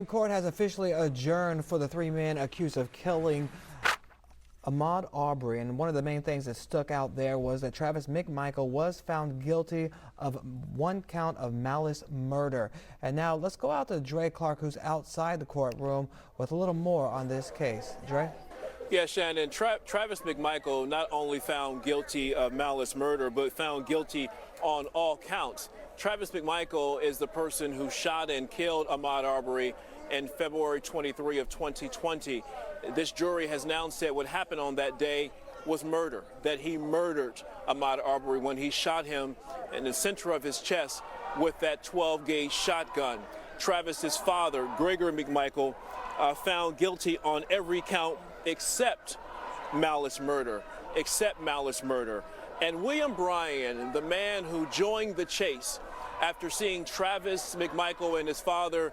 Court has officially adjourned for the three men accused of killing Ahmaud Arbery, and one of the main things that stuck out there was that Travis McMichael was found guilty of one count of malice murder. And now let's go out to Dray Clark, who's outside the courtroom, with a little more on this case. Dray? Yeah, Shannon, Travis McMichael not only found guilty of malice murder, but found guilty on all counts. Travis McMichael is the person who shot and killed Ahmaud Arbery in February 23 of 2020. This jury has now said what happened on that day was murder, that he murdered Ahmaud Arbery when he shot him in the center of his chest with that 12-gauge shotgun. Travis's father, Gregory McMichael, found guilty on every count except malice murder, And William Bryan, the man who joined the chase after seeing Travis McMichael and his father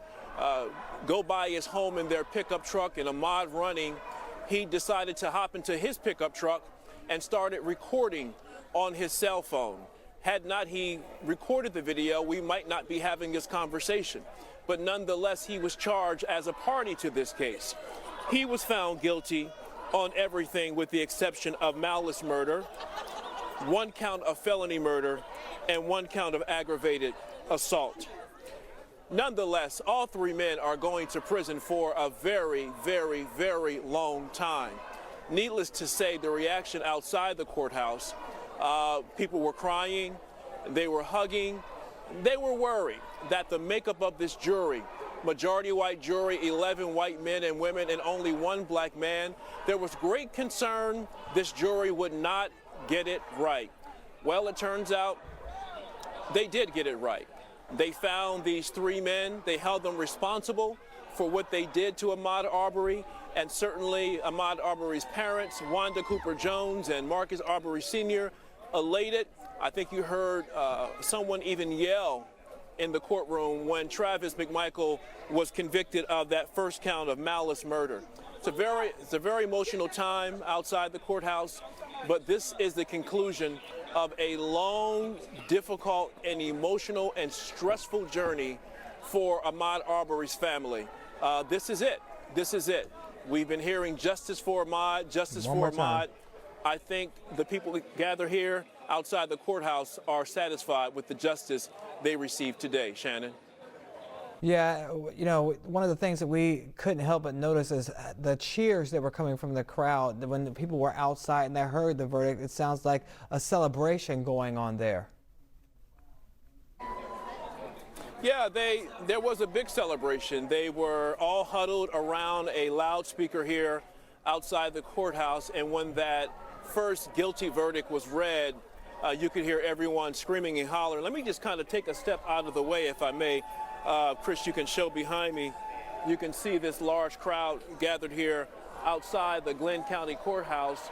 go by his home in their pickup truck and Ahmaud running, he decided to hop into his pickup truck and started recording on his cell phone. Had not he recorded the video, we might not be having this conversation. But nonetheless, he was charged as a party to this case. He was found guilty on everything with the exception of malice murder, one count of felony murder, and one count of aggravated assault. Nonetheless, all three men are going to prison for a very, very, very long time. Needless to say, the reaction outside the courthouse, people were crying, they were hugging, they were worried that the makeup of this jury, majority white jury, 11 white men and women, and only one black man, there was great concern this jury would not get it right. Well, it turns out they did get it right. They found these three men. They held them responsible for what they did to Ahmaud Arbery, and certainly Ahmaud Arbery's parents, Wanda Cooper Jones and Marcus Arbery Sr., elated. I think you heard someone even yell in the courtroom when Travis McMichael was convicted of that first count of malice murder. It's a very emotional time outside the courthouse, but this is the conclusion of a long, difficult, and emotional and stressful journey for Ahmaud Arbery's family. This is it. This is it. We've been hearing justice for Ahmaud, justice for Ahmaud. I think the people that gather here outside the courthouse are satisfied with the justice they received today. Shannon? Yeah, you know, one of the things that we couldn't help but notice is the cheers that were coming from the crowd. When the people were outside and they heard the verdict, it sounds like a celebration going on there. Yeah, there was a big celebration. They were all huddled around a loudspeaker here outside the courthouse, and when that first guilty verdict was read, you could hear everyone screaming and hollering. Let me just kind of take a step out of the way, if I may. Chris, you can show behind me. You can see this large crowd gathered here outside the Glynn County Courthouse.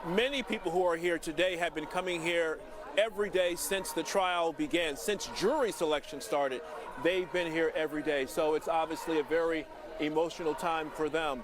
Many people who are here today have been coming here every day since the trial began, since jury selection started. They've been here every day, so it's obviously a very emotional time for them.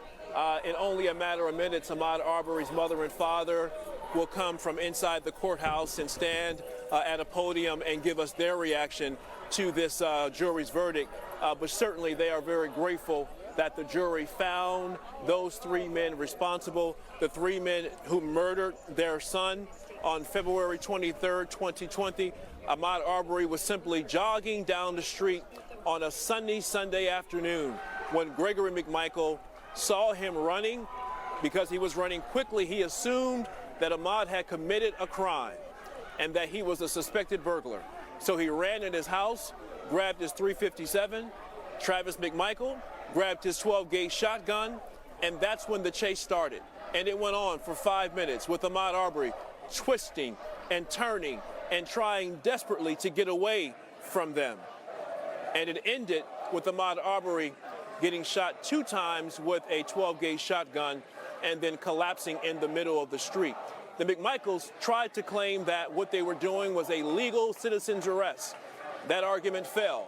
In only a matter of minutes, Ahmaud Arbery's mother and father will come from inside the courthouse and stand at a podium and give us their reaction to this jury's verdict. But certainly they are very grateful that the jury found those three men responsible, the three men who murdered their son on February 23rd, 2020. Ahmaud Arbery was simply jogging down the street on a sunny Sunday afternoon when Gregory McMichael saw him running. Because he was running quickly, he assumed that Ahmaud had committed a crime and that he was a suspected burglar. So he ran in his house, grabbed his .357. Travis McMichael grabbed his 12-gauge shotgun, and that's when the chase started. And it went on for 5 minutes with Ahmaud Arbery twisting and turning and trying desperately to get away from them. And it ended with Ahmaud Arbery getting shot 2 times with a 12-gauge shotgun and then collapsing in the middle of the street. The McMichaels tried to claim that what they were doing was a legal citizen's arrest. That argument failed.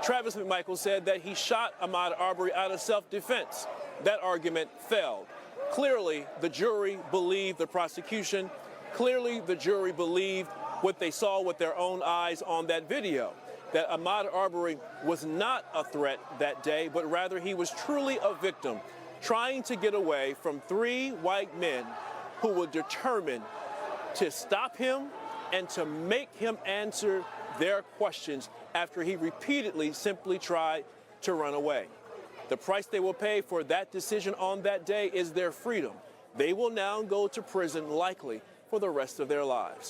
Travis McMichael said that he shot Ahmaud Arbery out of self-defense. That argument failed. Clearly, the jury believed the prosecution. Clearly, the jury believed what they saw with their own eyes on that video. that Ahmaud Arbery was not a threat that day, but rather he was truly a victim, trying to get away from three white men who were determined to stop him and to make him answer their questions after he repeatedly simply tried to run away. The price they will pay for that decision on that day is their freedom. They will now go to prison, likely for the rest of their lives.